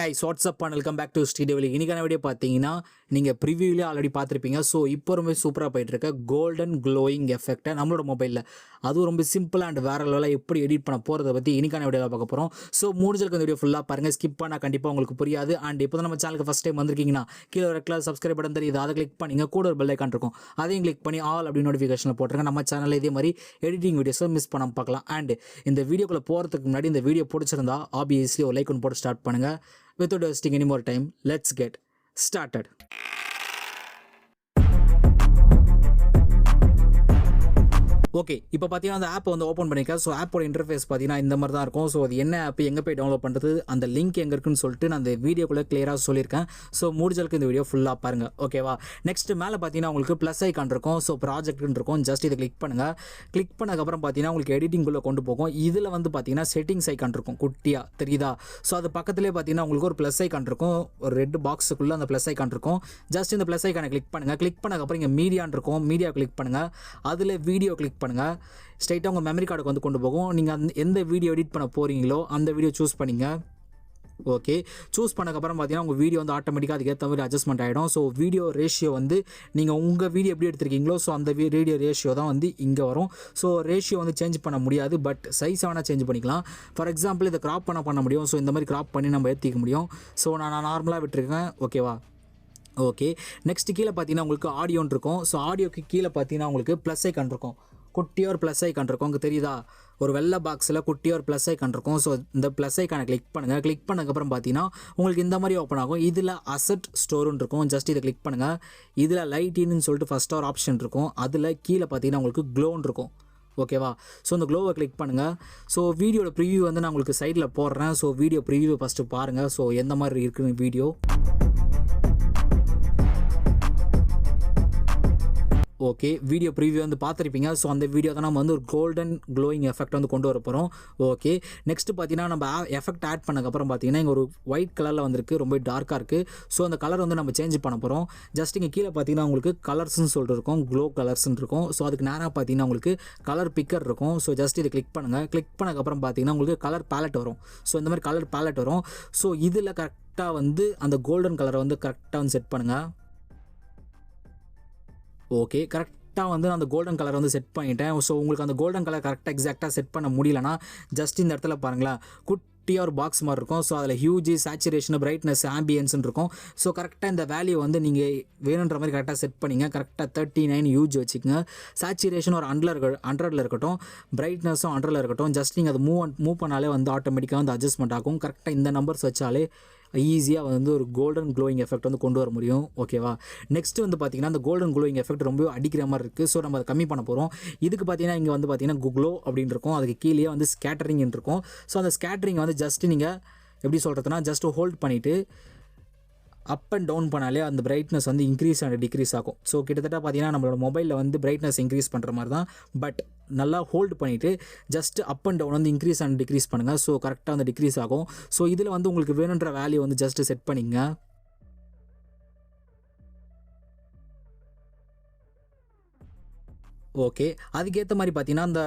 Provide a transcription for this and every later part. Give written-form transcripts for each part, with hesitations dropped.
guys, what's up and welcome back to Sri Divil. இன்னைக்கான video பார்த்தீங்கன்னா நீங்கள் ப்ரிவியூலேயே already பார்த்துருப்பீங்க. ஸோ இப்போ ரொம்ப சூப்பராக போயிட்டுருக்க கோல்டன் க்ளோயிங் எஃபெக்டை நம்மளோட மொபைலில் அதுவும் ரொம்ப சிம்பிள் அண்ட் வேறு லெவலில் எப்படி எடிட் பண்ண போகிறத பற்றி இன்னைக்கான வீடியோவில் பார்க்க போகிறோம். ஸோ முடிஞ்சலுக்கு இந்த வீடியோ ஃபுல்லாக பாருங்கள், ஸ்கிப் பண்ணால் கண்டிப்பாக உங்களுக்கு புரியாது. அண்ட் இப்போ தான் நம்ம சேனலுக்கு ஃபஸ்ட் டைம் வந்திருக்கீங்கன்னா கீழே ஒரு கிளாஸ் சப்ஸ்கிரைப் பட்டன் தெரியுது, அதை கிளிக் பண்ணிங்க, கூட ஒரு பெல் ஐக்கான் இருக்கும், அதையும் கிளிக் பண்ணி ஆல் அப்படி நோட்டிஃபிகேஷனில் போட்டுருங்க. நம்ம சேனலில் இதே மாதிரி எடிட்டிங் வீடியோஸை மிஸ் பண்ணாமல் பார்க்கலாம். அண்ட் இந்த வீடியோக்குள்ளே போகிறதுக்கு முன்னாடி இந்த வீடியோ பிடிச்சிருந்தா ஆப்வியஸ்லி ஒரு லைக் ஒன்று போட்டு ஸ்டார்ட் பண்ணுங்கள். Without wasting any more time, let's get started. Okay, இப்போ பார்த்தீங்கன்னா அந்த ஆப்பை வந்து ஓப்பன் பண்ணிக்க. ஸோ ஆப்போட இன்டர்ஃபேஸ் பார்த்தீங்கன்னா இந்த மாதிரி தான் இருக்கும். ஸோ அது என்ன ஆப், எங்கே போய் டவுன்லோட் பண்ணுறது, அந்த லிங்க் எங்கே இருக்குன்னு சொல்லிட்டு நான் அந்த வீடியோக்குள்ளே கிளியராக சொல்லியிருக்கேன். ஸோ முடிஞ்சளவுக்கு இந்த வீடியோ ஃபுல்லாக பாருங்கள், ஓகேவா. நெக்ஸ்ட் மேலே பார்த்தீங்கன்னா உங்களுக்கு ப்ளஸ் ஐக்கான் இருக்கும். ஸோ ப்ராஜெக்ட்னு இருக்கும், ஜஸ்ட் இதை கிளிக் பண்ணுங்கள். கிளிக் பண்ணதுக்கப்புறம் பார்த்தீங்கன்னா உங்களுக்கு எடிட்டிங்குள்ளே கொண்டு போகும். இதில் வந்து பார்த்தீங்கன்னா செட்டிங்ஸ் ஐக்கான் இருக்கும், குட்டியாக தெரியுதா. ஸோ அது பக்கத்துலேயே பார்த்தீங்கன்னா உங்களுக்கு ஒரு ப்ளஸ் ஐக்கான் இருக்கும், ஒரு ரெட் பாக்ஸுக்குள்ளே அந்த ப்ளஸ் ஐக்கான் இருக்கும். ஜஸ்ட் இந்த ப்ளஸ் ஐக்கானை கிளிக் பண்ணுங்கள். கிளிக் பண்ணதுக்கப்புறம் இங்கே மீடியான் இருக்கும், மீடியா கிளிக் பண்ணுங்கள். அதில் வீடியோ கிளிக் பண்ணுங்கள். ஸ்ட்ரைட்டாக உங்கள் மெமரி கார்டுக்கு வந்து கொண்டு போகும். நீங்கள் எந்த வீடியோ எடிட் பண்ண போகிறீங்களோ அந்த வீடியோ சூஸ் பண்ணிங்க. ஓகே, சூஸ் பண்ணக்கப்புறம் பார்த்தீங்கன்னா உங்கள் வீடியோ வந்து ஆட்டோமேட்டிக்காக அதுக்கேற்ற மாதிரி அட்ஜஸ்ட்மெண்ட் ஆகிடும். ஸோ வீடியோ ரேஷியோ வந்து நீங்கள் உங்கள் வீடியோ எப்படி எடுத்திருக்கீங்களோ ஸோ அந்த வீடியோ ரேஷியோ தான் வந்து இங்கே வரும். ஸோ ரேஷியோ வந்து சேஞ்ச் பண்ண முடியாது, பட் சைஸ் வேணால் சேஞ்ச் பண்ணிக்கலாம். ஃபார் எக்ஸாம்பிள் இதை க்ராப் பண்ண முடியும். ஸோ இந்த மாதிரி க்ராப் பண்ணி நம்ம ஏற்றிக்க முடியும். ஸோ நான் நார்மலாக விட்டுருக்கேன், ஓகேவா. ஓகே, நெக்ஸ்ட் கீழே பார்த்தீங்கன்னா உங்களுக்கு ஆடியோன்னு இருக்கும். ஸோ ஆடியோக்கு கீழே பார்த்தீங்கன்னா உங்களுக்கு ப்ளஸ் ஐக்கான் இருக்கும், குட்டியாக ஒரு ப்ளஸ் ஐக்கான் இருக்கும். அங்கே தெரியுதா, ஒரு வெள்ளை பாக்ஸில் குட்டியாக ஒரு ப்ளஸ் ஐக்கான் இருக்கும். ஸோ இந்த ப்ளஸ் ஐக்கானை கிளிக் பண்ணுங்கள். கிளிக் பண்ணதுக்கப்புறம் பார்த்தீங்கன்னா உங்களுக்கு இந்த மாதிரி ஓப்பன் ஆகும். இதில் அசட் ஸ்டோருன்னு இருக்கும், ஜஸ்ட் இதை கிளிக் பண்ணுங்கள். இதில் லைட்டின்னு சொல்லிட்டு ஃபஸ்ட்டாக ஒரு ஆப்ஷன் இருக்கும். அதில் கீழே பார்த்தீங்கன்னா உங்களுக்கு க்ளோன்னு இருக்கும், ஓகேவா. ஸோ அந்த க்ளோவை கிளிக் பண்ணுங்கள். ஸோ வீடியோட ப்ரிவியூ வந்து நான் உங்களுக்கு சைடில் போடுறேன். ஸோ வீடியோ ப்ரிவியூ ஃபஸ்ட்டு பாருங்கள். ஸோ எந்த மாதிரி இருக்குன்னு வீடியோ. ஓகே, வீடியோ ப்ரிவியூ வந்து பார்த்துருப்பீங்க. ஸோ அந்த வீடியோ தான் நம்ம வந்து ஒரு கோல்டன் க்ளோயிங் எஃபெக்ட் வந்து கொண்டு வர போகிறோம். ஓகே, நெக்ஸ்ட்டு பார்த்தீங்கன்னா நம்ம எஃபெக்ட் ஆட் பண்ணக்கப்புறம் பார்த்தீங்கன்னா இங்கே ஒரு ஒயிட் கலரில் வந்துருக்கு, ரொம்ப டார்க்காக இருக்குது. ஸோ அந்த கலர் வந்து நம்ம சேஞ்ச் பண்ண போகிறோம். ஜஸ்ட் இங்கே கீழே பார்த்தீங்கன்னா உங்களுக்கு கலர்ஸ்ன்னு சொல்லிட்டு இருக்கும், க்ளோ கலர்ஸ்ன்னு இருக்கும். ஸோ அதுக்கு நேராக பார்த்தீங்கன்னா உங்களுக்கு கலர் பிக்கர் இருக்கும். ஸோ ஜஸ்ட் இதை கிளிக் பண்ணுங்கள். கிளிக் பண்ணக்கப்புறம் பார்த்தீங்கன்னா உங்களுக்கு கலர் பேலட் வரும். ஸோ இந்த மாதிரி கலர் பேலட் வரும். ஸோ இதில் கரெக்டாக வந்து அந்த கோல்டன் கலரை வந்து கரெக்டாக வந்து செட் பண்ணுங்கள். ஓகே, கரெக்டாக வந்து அந்த கோல்டன் கலர் வந்து செட் பண்ணிட்டேன். ஸோ உங்களுக்கு அந்த கோல்டன் கலர் கரெக்டாக எக்ஸாக்டாக செட் பண்ண முடியலன்னா ஜஸ்ட் இந்த இடத்துல பாருங்களேன், குட்டியாக ஒரு பாக்ஸ் மாதிரி இருக்கும். ஸோ அதில் ஹியூஜி, சேச்சுரேஷன், பிரைட்னஸ், ஆம்பியன்ஸ்ன்னு இருக்கும். ஸோ கரெக்டாக இந்த வேல்யூ வந்து நீங்கள் வேணுன்ற மாதிரி கரெக்டாக செட் பண்ணிங்க. கரெக்டாக 39 யூஜி வச்சுக்கோங்க. சேச்சுரேஷன் ஒரு 100 இருக்கட்டும், பிரைட்னஸும் 100 இருக்கட்டும். ஜஸ்ட் நீங்கள் அதை மூவ் பண்ணாலே வந்து ஆட்டோமேட்டிக்காக வந்து அட்ஜஸ்ட்மெண்ட் ஆகும். கரெக்டாக இந்த நம்பர்ஸ் வச்சாலே ஈஸியாக வந்து ஒரு கோல்டன் க்ளோயிங் எஃபெக்ட் வந்து கொண்டு வர முடியும், ஓகேவா. நெக்ஸ்ட் வந்து பார்த்திங்கன்னா அந்த கோல்டன் க்ளோயிங் எஃபெக்ட் ரொம்ப அடிக்கிற மாதிரி இருக்குது. ஸோ நம்ம அதை கம்மி பண்ண போகிறோம். இதுக்கு பார்த்தீங்கன்னா இங்கே வந்து பார்த்திங்கன்னா க்ளோ அப்படின்னு இருக்கும், அதுக்கு கீழே வந்து ஸ்கேட்டரிங் இருக்கும். ஸோ அந்த ஸ்கேட்டரிங் வந்து ஜஸ்ட் நீங்கள் எப்படி சொல்கிறதுனா ஜஸ்ட் ஹோல்ட் பண்ணிவிட்டு அப் அண்ட் டவுன் பண்ணாலே அந்த பிரைட்னஸ் வந்து இன்க்ரீஸ் அண்ட் டிக்ரீஸ் ஆகும். ஸோ கிட்டத்தட்ட பார்த்தீங்கன்னா நம்மளோட மொபைலில் வந்து பிரைட்னஸ் இன்க்ரீஸ் பண்ணுற மாதிரி தான், பட் நல்லா ஹோல்டு பண்ணிவிட்டு ஜஸ்ட் அப் அண்ட் டவுன் வந்து இன்க்ரீஸ் அண்ட் டிக்ரீஸ் பண்ணுங்கள். ஸோ கரெக்டாக வந்து டிக்ரீஸ் ஆகும். ஸோ இதில் வந்து உங்களுக்கு வேணுன்ற வேல்யூ வந்து ஜஸ்ட்டு செட் பண்ணிங்க. ஓகே, அதுக்கேற்ற மாதிரி பார்த்தீங்கன்னா அந்த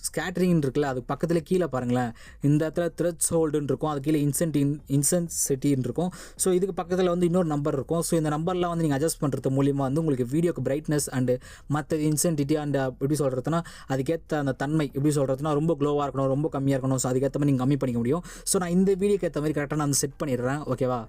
ஸ்கேட்டரிங் இருக்குல்ல, அது பக்கத்தில் கீழே பாருங்களேன், இந்த இடத்துல த்ரெட்ஸ் ஹோல்டுன்னு இருக்கும், அது கீழே இன்சென்சிட்டின்னு இருக்கும். ஸோ இதுக்கு பக்கத்தில் வந்து இன்னொரு நம்பர் இருக்கும். ஸோ இந்த நம்பர்லாம் வந்து நீங்கள் அட்ஜஸ்ட் பண்ணுறது மூலிமா வந்து உங்களுக்கு வீடியோக்கு பிரைட்னஸ் அண்டு மற்ற இன்சென்சிட்டி அண்ட் எப்படி சொல்கிறதுனா அதுக்கேற்ற அந்த தன்மை எப்படி சொல்கிறதுனா ரொம்ப க்ளோவாக இருக்கணும், ரொம்ப கம்மியாக இருக்கணும். ஸோ அதுக்கேற்ற மாதிரி நீங்கள் கம்மி பண்ணிக்க முடியும். ஸோ நான் இந்த வீடியோக்கு ஏற்ற மாதிரி கரெக்டாக நான் செட் பண்ணிடுறேன், ஓகேவா.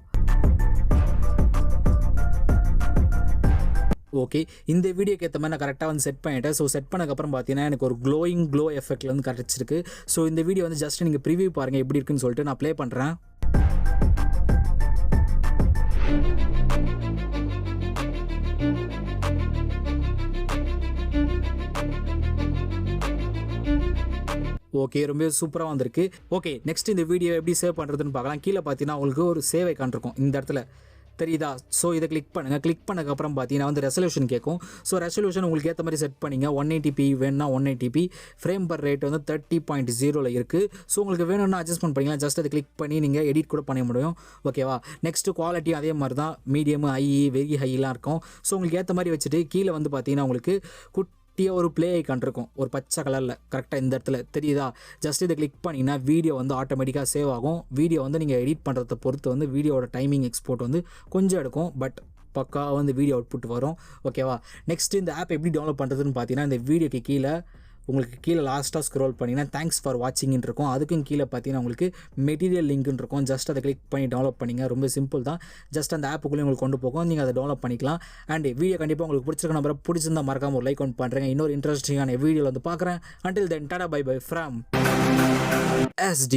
ஓகே, இந்த வீடியோக்கு ஏற்ற மாதிரி நான் கரெக்டாக வந்து செட் பண்ணிட்டேன். ஸோ செட் பண்ணக்கப்புறம் பார்த்தீங்கன்னா எனக்கு ஒரு க்ளோ எஃபெக்ட்ல வந்து கிடச்சிருக்கு. ஸோ இந்த வீடியோ வந்து ஜஸ்ட் நீங்கள் ப்ரிவியூ பாருங்கள் எப்படி இருக்குன்னு சொல்லிட்டு நான் ப்ளே பண்ணுறேன். ஓகே, ரொம்ப சூப்பராக வந்திருக்கு. ஓகே, நெக்ஸ்ட் இந்த வீடியோ எப்படி சேவ் பண்ணுறதுன்னு பார்க்கலாம். கீழே பார்த்தீங்கன்னா உங்களுக்கு ஒரு சேவ் ஐக்கான் இருக்கும் இந்த இடத்துல, தெரியுதா. ஸோ இதை கிளிக் பண்ணுங்கள். கிளிக் பண்ணக்கப்புறம் பார்த்தீங்கன்னா வந்து ரெசல்யூஷன் கேட்கும். ஸோ ரெசல்யூஷன் உங்களுக்கு ஏற்ற மாதிரி செட் பண்ணிங்க. 180p வேணும்னா 180p, ஃப்ரேம் பர் ரேட் வந்து 30.0 இருக்குது. ஸோ உங்களுக்கு வேணும்னா அட்ஜஸ்ட்மெண்ட் பண்ணிக்கலாம். ஜஸ்ட் அதை கிளிக் பண்ணி நீங்கள் எடிட் கூட பண்ண முடியும், ஓகேவா. நெக்ஸ்ட்டு குவாலிட்டி அதே மாதிரி தான், மீடியம், ஹை, வெரி ஹைலாம் இருக்கும். ஸோ உங்களுக்கு ஏற்ற மாதிரி வச்சுட்டு கீழே வந்து பார்த்தீங்கன்னா உங்களுக்கு குட்டியாக ஒரு ப்ளே ஐக்கான் இருக்கும் ஒரு பச்சை கலரில் கரெக்டாக இந்த இடத்துல தெரியுதா? ஜஸ்ட் இதை கிளிக் பண்ணிங்கன்னா வீடியோ வந்து ஆட்டோமேட்டிக்காக சேவ் ஆகும். வீடியோ வந்து நீங்கள் எடிட் பண்ணுறத பொறுத்து வந்து வீடியோட டைமிங் எக்ஸ்போர்ட் வந்து கொஞ்சம் எடுக்கும், பட் பக்கா வந்து வீடியோ அவுட்புட் வரும். ஓகேவா? நெக்ஸ்ட் இந்த ஆப் எப்படி டவுன்லோட் பண்ணுறதுன்னு பார்த்தீங்கன்னா இந்த வீடியோக்கு கீழே உங்களுக்கு கீழே லாஸ்ட்டாக ஸ்க்ரோல் பண்ணிங்கன்னா தேங்க்ஸ் ஃபார் வாட்சிங்னு இருக்கும். அதுக்கும் கீழே பார்த்தீங்கன்னா உங்களுக்கு மெட்டீரியல் லிங்க்னு இருக்கும். ஜஸ்ட் அதை கிளிக் பண்ணி டவுன்லோட் பண்ணிங்க. ரொம்ப சிம்பிள் தான். ஜஸ்ட் அந்த ஆப்புக்குள்ளே உங்களுக்கு கொண்டு போகும், நீங்கள் அதை டவுன்லோட் பண்ணிக்கலாம். அண்ட் வீடியோ கண்டிப்பாக உங்களுக்கு பிடிச்சிருக்க நம்பரை பிடிச்சிருந்தா மறக்காம ஒரு லைக் ஒன் பண்ணுறேங்க. இன்னொரு இன்ட்ரெஸ்டிங்கான வீடியோவில் வந்து பார்க்குறேன். Until then tata bye bye from SD.